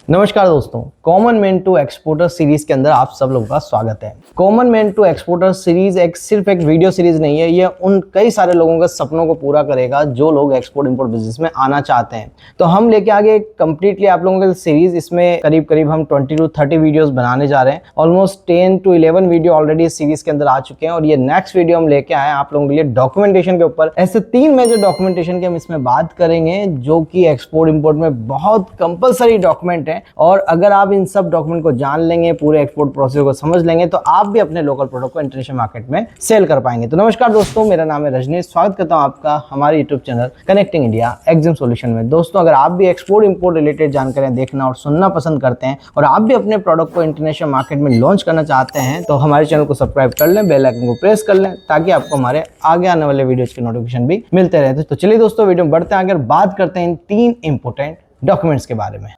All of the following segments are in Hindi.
नमस्कार दोस्तों, common man to exporter series के अंदर आप सब लोगों का स्वागत है। Common man to exporter series सिर्फ एक वीडियो सीरीज नहीं है, ये उन कई सारे लोगों के सपनों को पूरा करेगा जो लोग एक्सपोर्ट इंपोर्ट बिजनेस में आना चाहते हैं। तो हम लेके आगे कंप्लीटली आप लोगों के सीरीज, इसमें करीब करीब हम 20 to 30 वीडियोस बनाने जा रहे हैं। ऑलमोस्ट 10 to 11 वीडियो ऑलरेडी इस सीरीज के अंदर आ चुके हैं और ये नेक्स्ट वीडियो हम लेके आए हैं आप लोगों के लिए डॉक्यूमेंटेशन के ऊपर। ऐसे 3 मेजर डॉक्यूमेंटेशन की हम इसमें बात करेंगे जो कि एक्सपोर्ट इंपोर्ट में बहुत कंपलसरी डॉक्यूमेंट है, और अगर आप इन सब डॉक्यूमेंट को जान लेंगे, पूरे एक्सपोर्ट प्रोसेस को समझ लेंगे, तो आप भी अपने लोकल प्रोडक्ट को इंटरनेशनल मार्केट में सेल कर पाएंगे। तो नमस्कार दोस्तों, मेरा नाम है रजनीश, स्वागत करता हूं आपका हमारे YouTube channel Connecting India Exim Solution में। दोस्तों, अगर आप भी एक्सपोर्ट इंपोर्ट रिलेटेड जानकारियां देखना और सुनना पसंद करते हैं और आप भी अपने प्रोडक्ट को इंटरनेशनल मार्केट में लॉन्च करना चाहते हैं, तो हमारे चैनल को सब्सक्राइब कर लें, बेल आइकन को प्रेस कर लें, ताकि आपको हमारे आगे आने वाले वीडियोज के नोटिफिकेशन भी मिलते रहते। तो चलिए दोस्तों, वीडियो में बढ़ते हैं आगे, बात करते हैं इन 3 इंपोर्टेंट डॉक्यूमेंट्स के बारे में।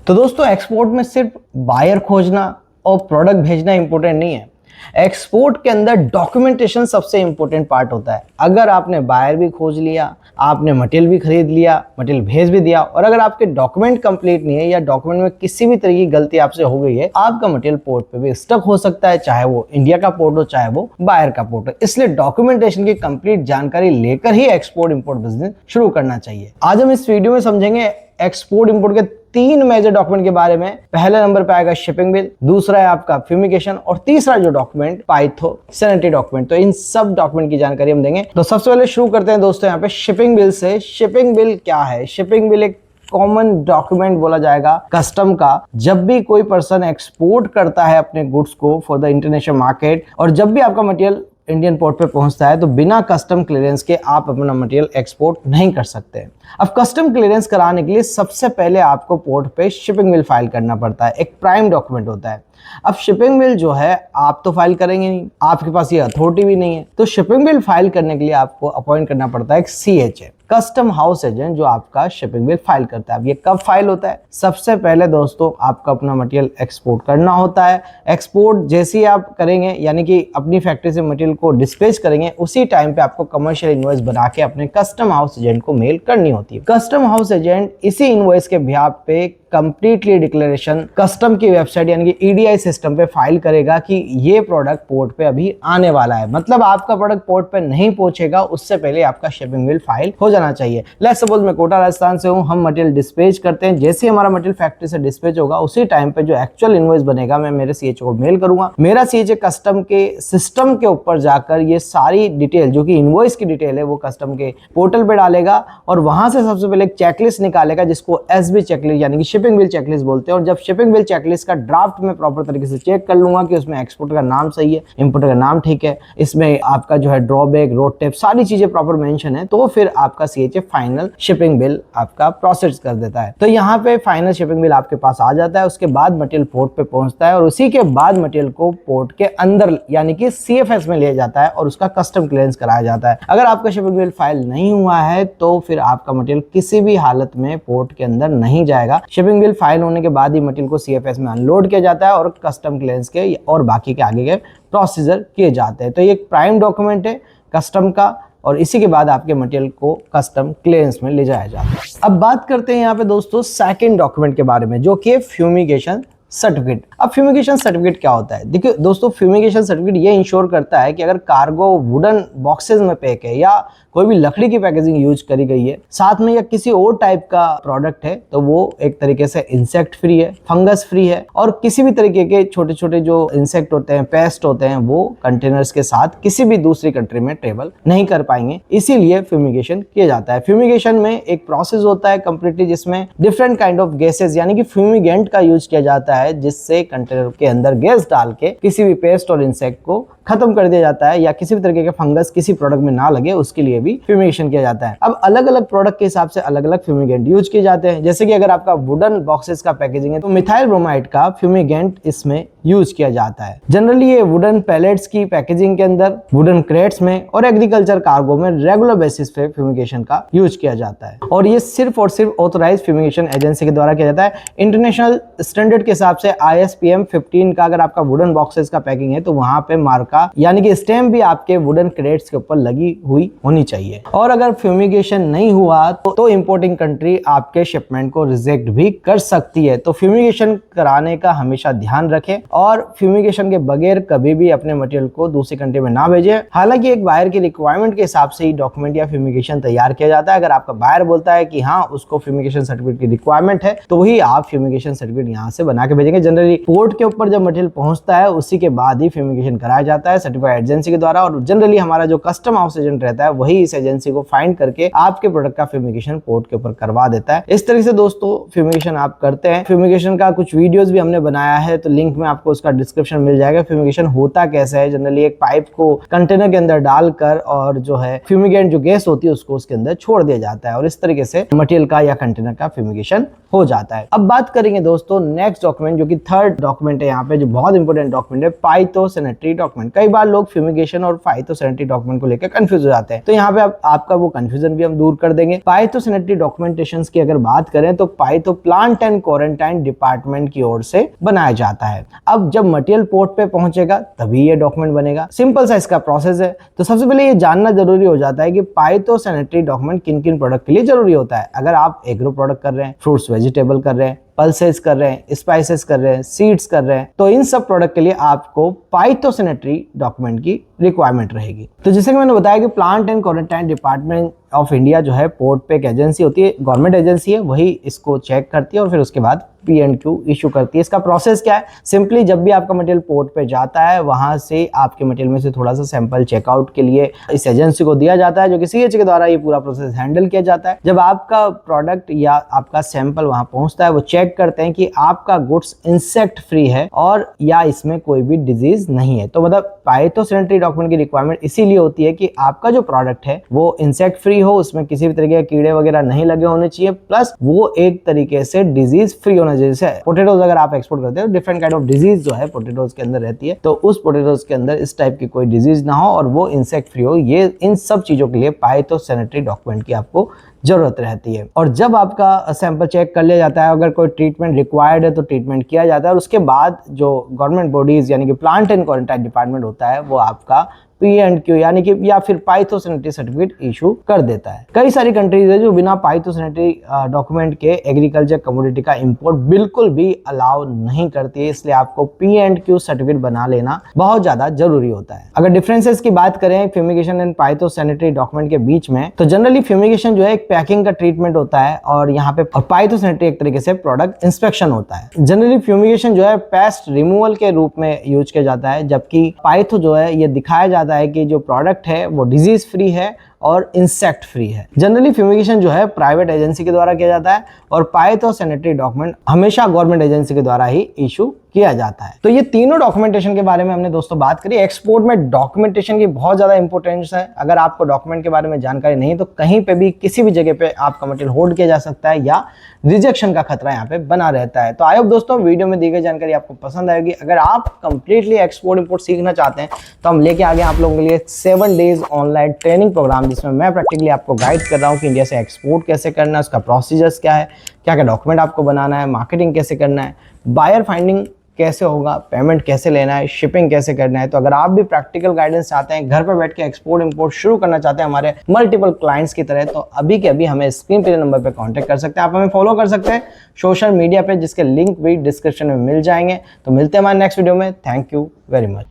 तो दोस्तों, एक्सपोर्ट में सिर्फ बायर खोजना और प्रोडक्ट भेजना इंपॉर्टेंट नहीं है। एक्सपोर्ट के अंदर डॉक्यूमेंटेशन सबसे इंपॉर्टेंट पार्ट होता है। अगर आपने बायर भी खोज लिया, आपने मटेरियल भी खरीद लिया, मटेरियल भेज भी दिया, और अगर आपके डॉक्यूमेंट कंप्लीट नहीं है या डॉक्यूमेंट में किसी भी तरह की गलती आपसे हो गई है, आपका मटेरियल पोर्ट पे भी स्टक हो सकता है, चाहे वो इंडिया का पोर्ट हो, चाहे वो बायर का पोर्ट हो। इसलिए डॉक्यूमेंटेशन की कंप्लीट जानकारी लेकर ही एक्सपोर्ट इंपोर्ट बिजनेस शुरू करना चाहिए। आज हम इस वीडियो में समझेंगे एक्सपोर्ट इंपोर्ट के 3 मेजर डॉक्यूमेंट के बारे में। पहले नंबर पे आएगा शिपिंग बिल, दूसरा है आपका फ्यूमिगेशन, और तीसरा जो डॉक्यूमेंट पाइथो सैनिटरी डॉक्यूमेंट। तो इन सब डॉक्यूमेंट की जानकारी हम देंगे। तो सबसे पहले शुरू करते हैं दोस्तों यहाँ पे शिपिंग बिल से। शिपिंग बिल क्या है? शिपिंग बिल एक कॉमन डॉक्यूमेंट बोला जाएगा कस्टम का। जब भी कोई पर्सन एक्सपोर्ट करता है अपने गुड्स को फॉर द इंटरनेशनल मार्केट, और जब भी आपका मटेरियल इंडियन पोर्ट पे पहुंचता है, तो बिना कस्टम क्लियरेंस के आप अपना मटेरियल एक्सपोर्ट नहीं कर सकते। अब कस्टम क्लियरेंस कराने के लिए सबसे पहले आपको पोर्ट पे शिपिंग बिल फाइल करना पड़ता है। एक प्राइम डॉक्यूमेंट होता है। अब शिपिंग बिल जो है आप तो फाइल करेंगे नहीं, आपके पास ये अथॉरिटी भी नहीं है। तो शिपिंग बिल फाइल करने के लिए आपको अपॉइंट करना पड़ता है एक CHA, कस्टम हाउस एजेंट, जो आपका शिपिंग बिल फाइल करता है। अब ये कब फाइल होता है? सबसे पहले दोस्तों आपका अपना मटेरियल एक्सपोर्ट करना होता है। एक्सपोर्ट जैसे ही आप करेंगे, यानी कि अपनी फैक्ट्री से मटेरियल को डिस्पैच करेंगे, उसी टाइम पे आपको कमर्शियल इनवॉइस बना के अपने कस्टम हाउस एजेंट को मेल करनी होती है। कस्टम हाउस एजेंट इसी इनवॉइस के बिहाफ पे कंप्लीटली डिक्लेरेशन कस्टम की वेबसाइट यानी कि EDI सिस्टम पे फाइल करेगा कि ये प्रोडक्ट पोर्ट पे अभी आने वाला है। मतलब आपका प्रोडक्ट पोर्ट पे नहीं पहुंचेगा उससे पहले आपका शिपिंग बिल फाइल हो जाना चाहिए। लेट्स सपोज मैं कोटा राजस्थान से हूं, हम मटेरियल डिस्पैच करते हैं। जैसे हमारा मटेरियल फैक्ट्री से डिस्पैच होगा, उसी टाइम पे जो एक्चुअल इनवॉइस बनेगा मैं मेरे CHA को मेल करूंगा। मेरा CHA कस्टम के सिस्टम के ऊपर जाकर ये सारी डिटेल जो कि इनवॉइस की डिटेल है वो कस्टम के पोर्टल पे डालेगा, और वहां से सबसे पहले एक चेकलिस्ट निकालेगा जिसको SB चेकलिस्ट यानी कि शिपिंग बिल चेकलिस्ट बोलते हैं। और जब शिपिंग बिल चेकलिस्ट का ड्राफ्ट में प्रॉपर तरीके से चेक कर लूंगा कि उसमें एक्सपोर्टर का नाम सही है, इंपोर्टर का नाम ठीक है, इसमें आपका जो है ड्रॉबैक, रोड टेप, सारी चीजें प्रॉपर मेंशन है, तो फिर आपका CHA फाइनल शिपिंग बिल आपका प्रोसेस कर देता है। तो यहाँ पे फाइनल शिपिंग बिल आपके पास आ जाता है। उसके बाद मटेरियल पोर्ट पे पहुंचता है, और उसी के बाद मटेरियल को पोर्ट के अंदर यानी कि CFS में लिया जाता है और उसका कस्टम क्लियरेंस कराया जाता है। अगर आपका शिपिंग बिल फाइल नहीं हुआ है तो फिर आपका मटेरियल किसी भी हालत में पोर्ट के अंदर नहीं जाएगा। शिपिंग बिल फाइल होने के बाद ही मटेरियल को CFS में अनलोड किया जाता है और कस्टम क्लियरेंस के और बाकी के आगे के प्रोसीजर किए जाते हैं। तो ये एक प्राइम डॉक्यूमेंट है कस्टम का, और इसी के बाद आपके मटेरियल को कस्टम क्लियरेंस में ले जाया जाता है। अब बात करते हैं यहाँ पे दोस्तों सेकंड डॉक्यूमेंट के बारे में, जो कि फ्यूमिगेशन सर्टिफिकेट। अब फ्यूमिगेशन सर्टिफिकेट क्या होता है? देखिए दोस्तों, फ्यूमिगेशन सर्टिफिकेट ये इंश्योर करता है कि अगर कार्गो वुडन बॉक्सेस में पैक है या कोई भी लकड़ी की पैकेजिंग यूज करी गई है साथ में, या किसी और टाइप का प्रोडक्ट है, तो वो एक तरीके से इंसेक्ट फ्री है, फंगस फ्री है, और किसी भी तरीके के छोटे छोटे जो इंसेक्ट होते हैं, पेस्ट होते हैं, वो कंटेनर्स के साथ किसी भी दूसरी कंट्री में ट्रेवल नहीं कर पाएंगे। इसीलिए फ्यूमिगेशन किया जाता है। फ्यूमिगेशन में एक प्रोसेस होता है कंप्लीटली, जिसमें डिफरेंट काइंड ऑफ गैसेस यानी कि फ्यूमिगेंट का यूज किया जाता है, जिससे कंटेनर के अंदर गैस डाल के किसी भी पेस्ट और इंसेक्ट को खत्म कर दिया जाता है या किसी भी तरीके का फंगस किसी प्रोडक्ट में ना लगे उसके लिए भी फ्यूमिगेशन किया जाता है। अब अलग अलग प्रोडक्ट के हिसाब से अलग अलग फ्यूमिगेंट यूज किए जाते हैं। जैसे कि अगर आपका वुडन बॉक्सेस का पैकेजिंग है तो मिथाइल ब्रोमाइड का फ्यूमिगेंट इसमें यूज किया जाता है। जनरली ये वुडन पैलेट्स की पैकेजिंग के अंदर, वुडन क्रेट्स में और एग्रीकल्चर कार्गो में रेगुलर बेसिस पे फ्यूमिगेशन का यूज किया जाता है और ये सिर्फ और सिर्फ ऑथराइज्ड फ्यूमिगेशन एजेंसी के द्वारा किया जाता है। इंटरनेशनल स्टैंडर्ड के हिसाब से ISPM 15 का अगर आपका वुडन बॉक्सेस का पैकिंग है तो वहां पे मार्का यानी कि स्टैम्प भी आपके वुडन क्रेट्स के ऊपर लगी हुई होनी चाहिए। और अगर फ्यूमिगेशन नहीं हुआ तो इंपोर्टिंग कंट्री आपके शिपमेंट को रिजेक्ट भी कर सकती है। तो फ्यूमिगेशन कराने का हमेशा ध्यान रखें और फ्यूमिगेशन के बगैर कभी भी अपने मटेरियल को दूसरी कंट्री में ना भेजें। हालांकि एक बायर की रिक्वायरमेंट के हिसाब से ही डॉक्यूमेंट या फ्यूमिगेशन तैयार किया जाता है। अगर आपका बायर बोलता है कि हाँ उसको फ्यूमिगेशन सर्टिफिकेट की रिक्वायरमेंट है तो ही आप फ्यूमिगेशन सर्टिफिकेट यहाँ से बना के भेजेंगे। जनरली पोर्ट के ऊपर जब मटेरियल पहुंचता है उसी के बाद ही फ्यूमिगेशन कराया जाता है सर्टिफाइड एजेंसी के द्वारा और जनरली हमारा जो कस्टम हाउस एजेंट रहता है वही इस एजेंसी को फाइंड करके आपके प्रोडक्ट का फ्यूमिगेशन पोर्ट के ऊपर करवा देता है। इस तरह से दोस्तों फ्यूमिगेशन आप करते हैं। फ्यूमिगेशन का कुछ वीडियोस भी हमने बनाया है तो लिंक में आपको उसका डिस्क्रिप्शन मिल जाएगा। फ्यूमिगेशन होता कैसे है, जनरली एक पाइप को कंटेनर के अंदर डालकर और जो है फ्यूमिगेंट जो गैस होती है उसको उसके अंदर छोड़ दिया जाता है और इस तरीके से मटेरियल का या कंटेनर का फ्यूमिगेशन हो जाता है। अब बात करेंगे दोस्तों नेक्स्ट डॉक्यूमेंट जो कि थर्ड डॉक्यूमेंट है यहाँ पे जो बहुत इंपॉर्टेंट डॉक्यूमेंट है, फाइटोसैनिटरी डॉक्यूमेंट। कई बार लोग फ्यूमिगेशन और फाइटोसैनिटरी डॉक्यूमेंट को लेकर कंफ्यूज हो जाते हैं तो यहाँ पे आपका वो कंफ्यूजन भी हम दूर कर देंगे। फाइटोसैनिटरी डॉक्यूमेंटेशंस की अगर बात करें तो phyto plant and quarantine department की ओर से बनाया जाता है। अब जब मटेरियल पोर्ट पे पहुंचेगा तभी ये डॉक्यूमेंट बनेगा। सिंपल सा इसका प्रोसेस है। तो सबसे पहले ये जानना जरूरी हो जाता है कि फाइटोसैनिटरी डॉक्यूमेंट किन किन प्रोडक्ट के लिए जरूरी होता है। अगर आप एग्रो प्रोडक्ट कर रहे हैं, फ्रूट्स वेजिटेबल कर रहे हैं, पल्सेस कर रहे हैं, स्पाइसेस कर रहे हैं, सीड्स कर रहे हैं तो इन सब प्रोडक्ट के लिए आपको फाइटोसैनिटरी डॉक्यूमेंट की रिक्वायरमेंट रहेगी। तो जैसे कि मैंने बताया कि plant and quarantine department of India जो है पोर्ट पे एक एजेंसी होती है, गवर्नमेंट एजेंसी है, वही इसको चेक करती है और फिर उसके बाद P&Q इशू करती है। इसका प्रोसेस क्या है, सिंपली जब भी आपका मटेरियल पोर्ट पे जाता है वहां से आपके मटेरियल में से थोड़ा सा सैंपल चेकआउट के लिए इस एजेंसी को दिया जाता है जो कि CH के द्वारा ये पूरा प्रोसेस हैंडल किया जाता है। जब आपका प्रोडक्ट या आपका सैंपल वहां पहुंचता है वो चेक करते हैं कि आपका गुड्स इंसेक्ट फ्री है और या इसमें कोई भी डिजीज नहीं है। तो मतलब फाइटोसैनिटरी डॉक्यूमेंट की रिक्वायरमेंट इसीलिए होती है कि आपका जो प्रोडक्ट है वो इंसेक्ट फ्री हो, उसमें किसी भी तरीके के कीड़े वगैरह नहीं लगे होने चाहिए, प्लस वो एक तरीके से डिजीज फ्री होना। जैसे पोटैटोज अगर आप एक्सपोर्ट करते हो डिफरेंट काइंड ऑफ डिजीज जो है पोटैटोज के अंदर रहती है तो उस पोटैटोज के अंदर इस टाइप की कोई डिजीज ना हो और वो इंसेक्ट फ्री हो। ये इन सब चीजों के लिए फाइटोसैनिटरी डॉक्यूमेंट की आपको जरूरत रहती है। और जब आपका सैंपल चेक कर लिया जाता है, अगर कोई ट्रीटमेंट रिक्वायर्ड है तो ट्रीटमेंट किया जाता है और उसके बाद जो गवर्नमेंट बॉडीज यानी कि प्लांट एंड क्वारंटाइन डिपार्टमेंट होता है वो आपका P&Q यानी कि या फिर फाइटोसैनिटरी सर्टिफिकेट इशू कर देता है। कई सारी कंट्रीज है जो बिना फाइटोसैनिटरी डॉक्यूमेंट के एग्रीकल्चर कमोडिटी का इंपोर्ट बिल्कुल भी अलाउ नहीं करती है, इसलिए आपको P&Q सर्टिफिकेट बना लेना बहुत ज्यादा जरूरी होता है। अगर डिफरेंसेस की बात करें फ्यूमिगेशन एंड फाइटोसैनिटरी डॉक्यूमेंट के बीच में तो जनरली फ्यूमिगेशन जो है एक पैकिंग का ट्रीटमेंट होता है और यहाँ पे फाइटोसैनिटरी एक तरीके से प्रोडक्ट इंस्पेक्शन होता है। जनरली फ्यूमिगेशन जो है पेस्ट रिमूवल के रूप में यूज किया जाता है, जबकि फाइटो जो है ये दिखाया जाता है कि जो प्रोडक्ट है वो डिजीज फ्री है और इंसेक्ट फ्री है। जनरली फ्यूमिगेशन जो है प्राइवेट एजेंसी के द्वारा किया जाता है और फाइटोसैनिटरी डॉक्यूमेंट हमेशा गवर्नमेंट एजेंसी के द्वारा ही इशू किया जाता है। तो ये तीनों डॉक्यूमेंटेशन के बारे में हमने दोस्तों बात करी। एक्सपोर्ट में डॉक्यूमेंटेशन की बहुत ज्यादा इंपॉर्टेंस है। अगर आपको डॉक्यूमेंट के बारे में जानकारी नहीं तो कहीं पे भी किसी भी जगह पे आपका मटेरियल होल्ड किया जा सकता है या रिजेक्शन का खतरा यहाँ पे बना रहता है। तो आई होप दोस्तों वीडियो में दी गई जानकारी आपको पसंद आएगी। अगर आप कंप्लीटली एक्सपोर्ट इंपोर्ट सीखना चाहते हैं तो हम लेके आ गए आप लोगों के लिए 7 डेज ऑनलाइन ट्रेनिंग प्रोग्राम जिसमें मैं प्रैक्टिकली आपको गाइड कर रहा हूँ कि इंडिया से एक्सपोर्ट कैसे करना है, उसका प्रोसीजर्स क्या है, क्या क्या डॉक्यूमेंट आपको बनाना है, मार्केटिंग कैसे करना है, बायर फाइंडिंग कैसे होगा, पेमेंट कैसे लेना है, शिपिंग कैसे करना है। तो अगर आप भी प्रैक्टिकल गाइडेंस चाहते हैं, घर पर बैठ के एक्सपोर्ट इंपोर्ट शुरू करना चाहते हैं हमारे मल्टीपल क्लाइंट्स की तरह, तो अभी के अभी हमें स्क्रीन पे नंबर पे कांटेक्ट कर सकते हैं। आप हमें फॉलो कर सकते हैं सोशल मीडिया पे जिसके लिंक भी डिस्क्रिप्शन में मिल जाएंगे। तो मिलते हैं हमारे नेक्स्ट वीडियो में। Thank you very much.